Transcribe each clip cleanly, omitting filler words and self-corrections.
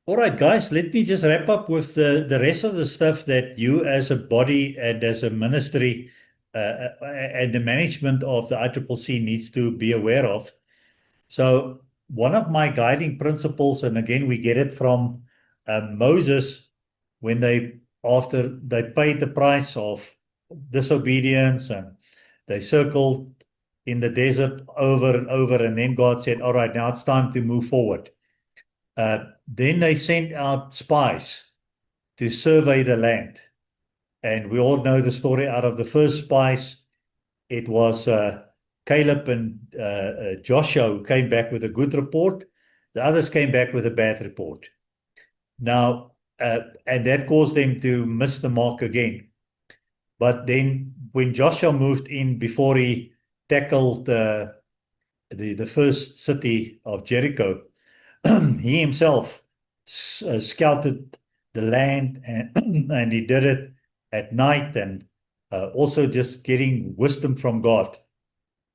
All right, guys, let me just wrap up with the rest of the stuff that you as a body and as a ministry and the management of the ICCC needs to be aware of. So one of my guiding principles, and again, we get it from Moses when after they paid the price of disobedience and they circled in the desert over and over, and then God said, all right, now it's time to move forward. Then they sent out spies to survey the land. And we all know the story out of the first spies. It was Caleb and Joshua who came back with a good report. The others came back with a bad report. Now, and that caused them to miss the mark again. But then when Joshua moved in before he tackled the first city of Jericho, he himself scouted the land and he did it at night and also just getting wisdom from God.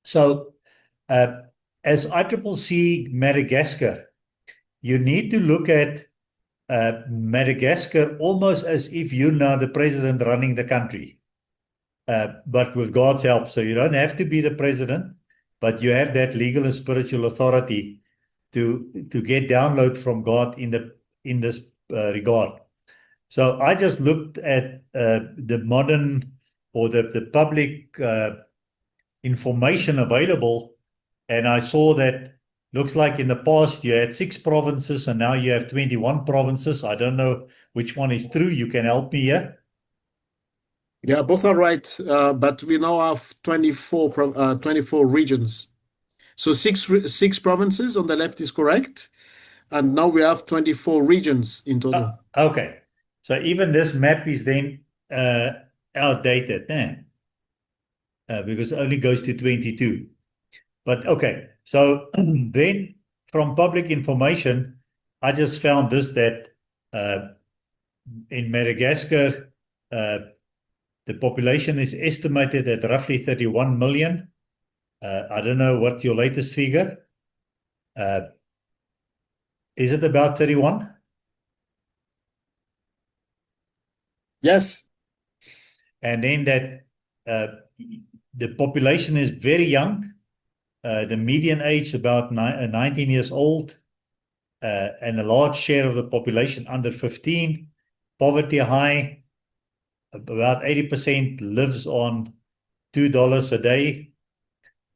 So as ICCC Madagascar, you need to look at Madagascar almost as if you're now the president running the country, but with God's help. So you don't have to be the president, but you have that legal and spiritual authority to get download from God in this regard. So I just looked at the modern or the public information available, and I saw that looks like in the past you had 6 provinces and now you have 21 provinces. I don't know which one is true. You can help me here. Yeah, both are right, but we now have 24 regions. So six provinces on the left is correct, and now we have 24 regions in total. Okay, so even this map is then outdated, because it only goes to 22. But okay, so then from public information, I just found this, that in Madagascar, the population is estimated at roughly 31 million. I don't know what's your latest figure. Is it about 31? Yes. And then that the population is very young. The median age about 19 years old, and a large share of the population under 15. Poverty high. About 80% lives on $2 a day.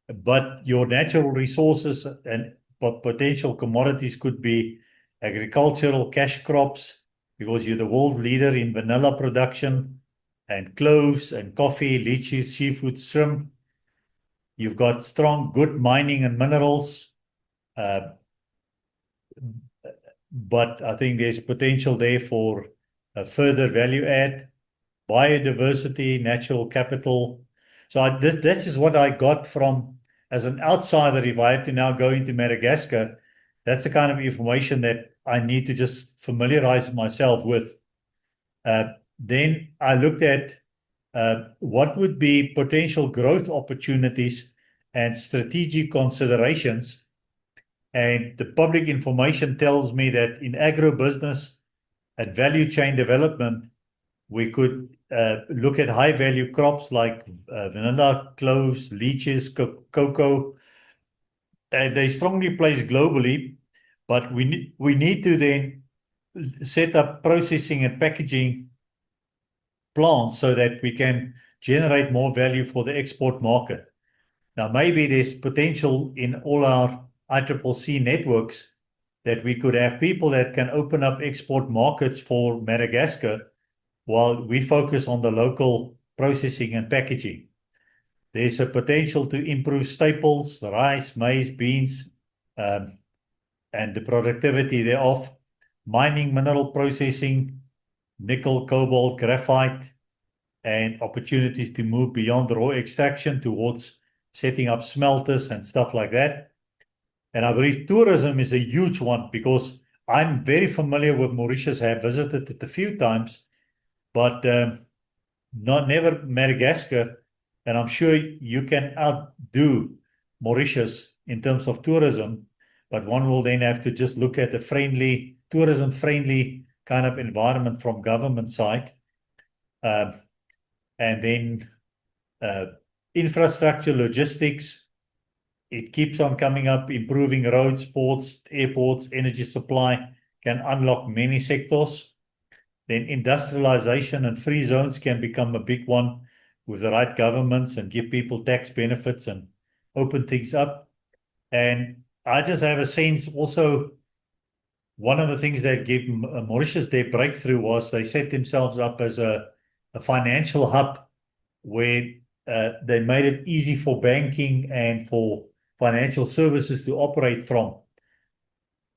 But your natural resources and potential commodities could be agricultural cash crops, because you're the world leader in vanilla production and cloves and coffee, lychees, seafood, shrimp. You've got strong, good mining and minerals. But I think there's potential there for a further value add, biodiversity, natural capital. So that's just what I got from, as an outsider, if I have to now go into Madagascar, that's the kind of information that I need to just familiarize myself with. Then I looked at what would be potential growth opportunities and strategic considerations. And the public information tells me that in agribusiness and value chain development, we could look at high value crops like vanilla, cloves, lychees, cocoa. And they strongly place globally, but we need to then set up processing and packaging plants so that we can generate more value for the export market. Now, maybe there's potential in all our ICCC networks that we could have people that can open up export markets for Madagascar while we focus on the local processing and packaging. There's a potential to improve staples, rice, maize, beans, and the productivity thereof, mining, mineral processing, nickel, cobalt, graphite, and opportunities to move beyond raw extraction towards setting up smelters and stuff like that. And I believe tourism is a huge one, because I'm very familiar with Mauritius. I have visited it a few times, but never Madagascar. And I'm sure you can outdo Mauritius in terms of tourism, but one will then have to just look at a friendly tourism-friendly kind of environment from government side. And then infrastructure, logistics, it keeps on coming up, improving roads, ports, airports, energy supply can unlock many sectors. Then industrialization and free zones can become a big one with the right governments and give people tax benefits and open things up. And I just have a sense also, one of the things that gave Mauritius their breakthrough was they set themselves up as a financial hub where they made it easy for banking and for financial services to operate from.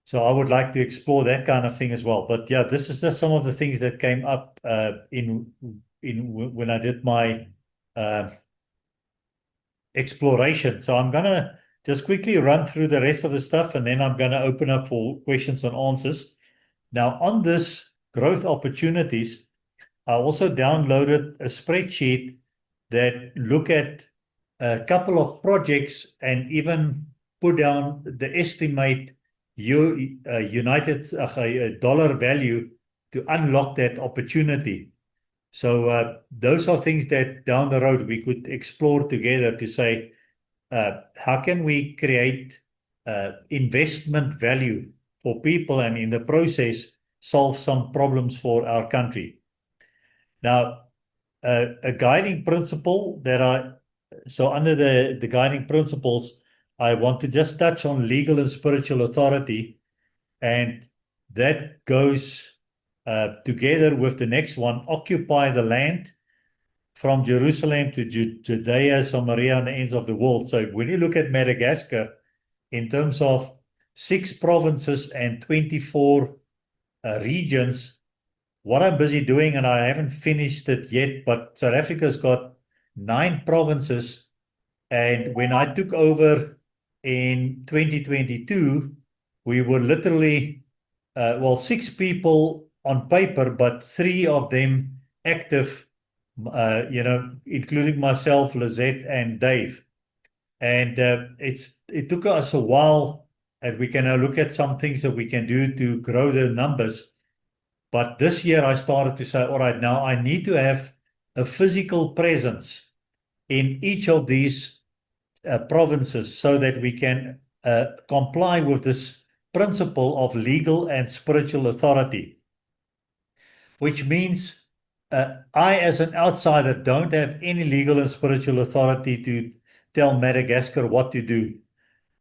So I would like to explore that kind of thing as well. But yeah, this is just some of the things that came up in when I did my exploration. So I'm gonna just quickly run through the rest of the stuff, and then I'm gonna open up for questions and answers. Now, on this growth opportunities, I also downloaded a spreadsheet that look at a couple of projects and even put down the estimate United dollar value to unlock that opportunity. So those are things that down the road we could explore together to say, how can we create investment value for people and in the process solve some problems for our country. Now, a guiding principle so under the guiding principles, I want to just touch on legal and spiritual authority, and that goes together with the next one, occupy the land from Jerusalem to Judea, Samaria, and the ends of the world. So when you look at Madagascar, in terms of 6 provinces and 24 regions, what I'm busy doing, and I haven't finished it yet, but South Africa's got 9 provinces. And when I took over in 2022, we were literally, 6 people on paper, but 3 of them active, including myself, Lizette, and Dave. And it took us a while, and we can now look at some things that we can do to grow the numbers. But this year I started to say, all right, now I need to have a physical presence in each of these provinces so that we can comply with this principle of legal and spiritual authority, which means I, as an outsider, don't have any legal and spiritual authority to tell Madagascar what to do.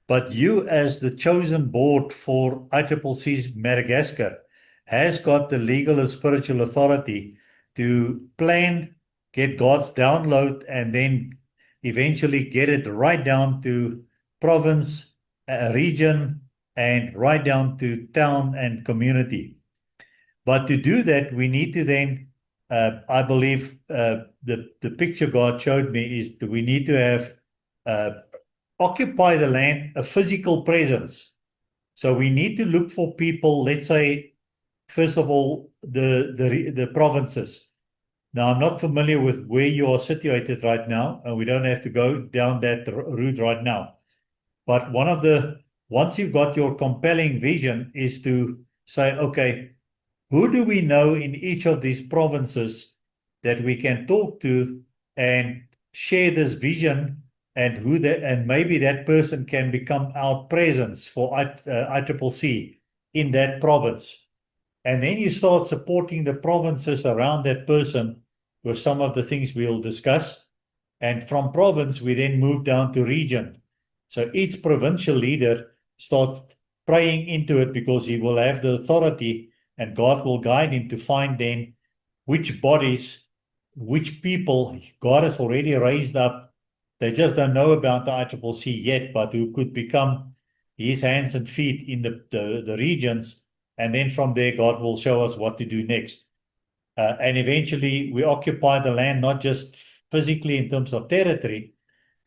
But you, as the chosen board for ICCC Madagascar, has got the legal and spiritual authority to plan, get God's download, and then eventually get it right down to province, region, and right down to town and community. But to do that, we need to then, I believe, the picture God showed me is that we need to have occupy the land, a physical presence. So we need to look for people, let's say, first of all, the provinces. Now, I'm not familiar with where you are situated right now, and we don't have to go down that route right now. But once you've got your compelling vision, is to say, okay, who do we know in each of these provinces that we can talk to and share this vision, and maybe that person can become our presence for ICCC in that province. And then you start supporting the provinces around that person with some of the things we'll discuss. And from province, we then move down to region. So each provincial leader starts praying into it because he will have the authority, and God will guide him to find then which bodies, which people God has already raised up. They just don't know about the ICCC yet, but who could become his hands and feet in the regions. And then from there, God will show us what to do next. And eventually, we occupy the land, not just physically in terms of territory,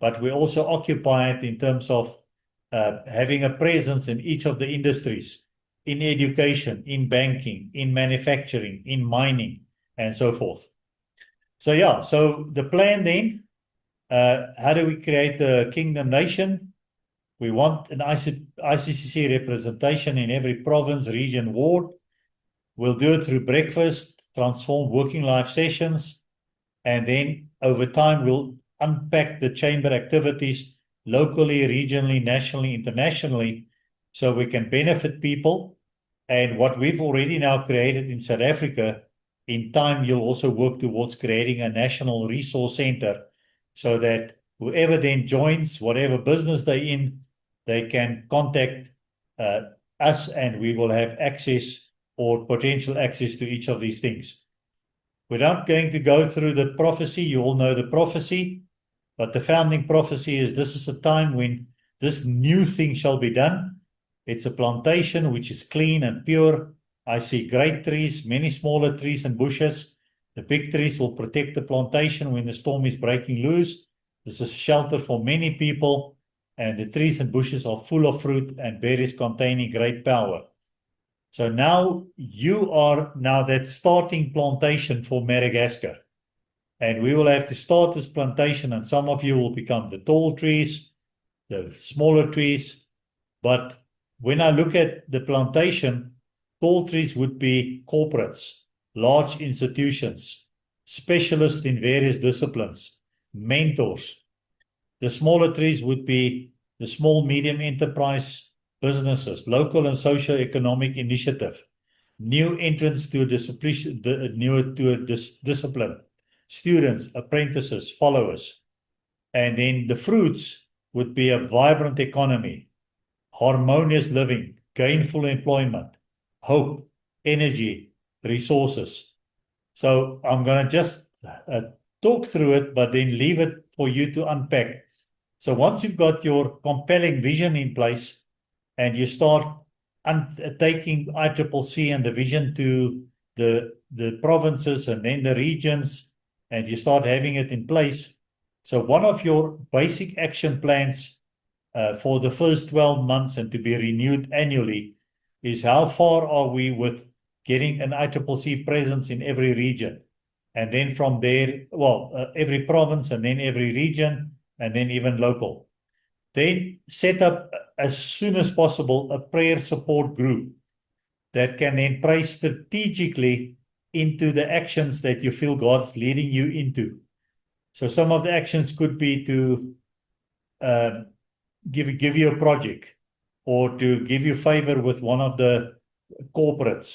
but we also occupy it in terms of having a presence in each of the industries, in education, in banking, in manufacturing, in mining, and so forth. So yeah, so the plan then, how do we create a kingdom nation? We want an ICCC representation in every province, region, ward. We'll do it through breakfast, transformed working life sessions, and then over time we'll unpack the chamber activities locally, regionally, nationally, internationally, so we can benefit people. And what we've already now created in South Africa, in time you'll also work towards creating a national resource center so that whoever then joins, whatever business they're in, they can contact us and we will have access or potential access to each of these things. We're not going to go through the prophecy. You all know the prophecy, but the founding prophecy is this is a time when this new thing shall be done. It's a plantation which is clean and pure. I see great trees, many smaller trees and bushes. The big trees will protect the plantation when the storm is breaking loose. This is shelter for many people, and the trees and bushes are full of fruit and berries containing great power. So now you are now that starting plantation for Madagascar. And we will have to start this plantation, and some of you will become the tall trees, the smaller trees. But when I look at the plantation, tall trees would be corporates, large institutions, specialists in various disciplines, mentors. The smaller trees would be the small, medium enterprise businesses, local and socio-economic initiative, new entrants to a discipline, students, apprentices, followers. And then the fruits would be a vibrant economy, harmonious living, gainful employment, hope, energy, resources. So I'm going to just talk through it, but then leave it for you to unpack. So once you've got your compelling vision in place and you start taking ICCC and the vision to the provinces and then the regions, and you start having it in place. So one of your basic action plans for the first 12 months and to be renewed annually is how far are we with getting an ICCC presence in every region. And then from there, every province and then every region and then even local. Then set up as soon as possible a prayer support group that can then pray strategically into the actions that you feel God's leading you into. So some of the actions could be to give you a project or to give you favor with one of the corporate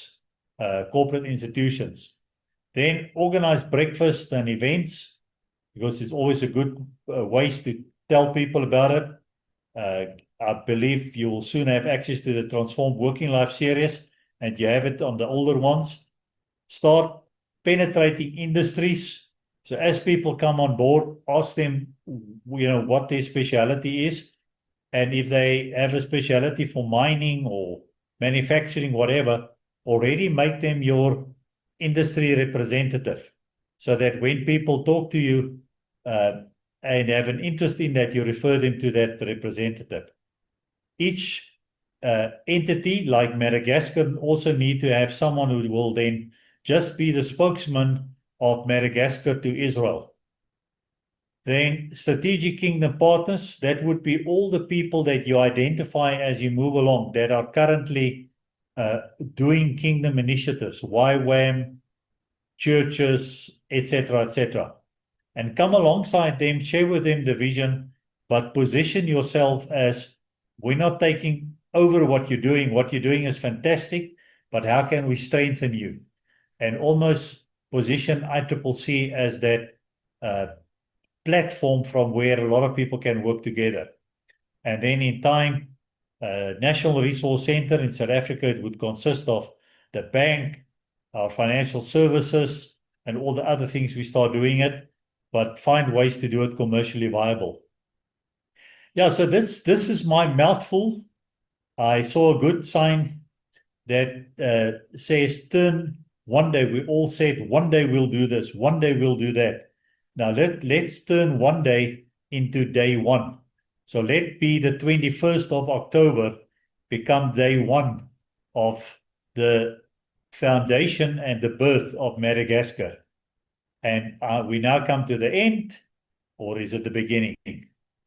institutions. Then organize breakfast and events, because it's always a good ways to tell people about it. I believe you will soon have access to the Transformed Working Life series, and you have it on the older ones. Start penetrating industries. So as people come on board, ask them, what their specialty is. And if they have a specialty for mining or manufacturing, whatever, already make them your industry representative. So that when people talk to you and have an interest in that, you refer them to that representative. Each entity like Madagascar also need to have someone who will then just be the spokesman of Madagascar to Israel. Then strategic kingdom partners, that would be all the people that you identify as you move along that are currently doing kingdom initiatives, YWAM, churches, etc., etc. And come alongside them, share with them the vision, but position yourself as, we're not taking over what you're doing. What you're doing is fantastic, but how can we strengthen you? And almost position ICCC as that platform from where a lot of people can work together. And then in time, National Resource Center in South Africa, it would consist of the bank, our financial services, and all the other things we start doing it, but find ways to do it commercially viable. Yeah, so this is my mouthful. I saw a good sign that says turn one day. We all said one day we'll do this, one day we'll do that. Now let's turn one day into day one. So let be the 21st of October become day one of the foundation and the birth of Madagascar. And we now come to the end, or is it the beginning?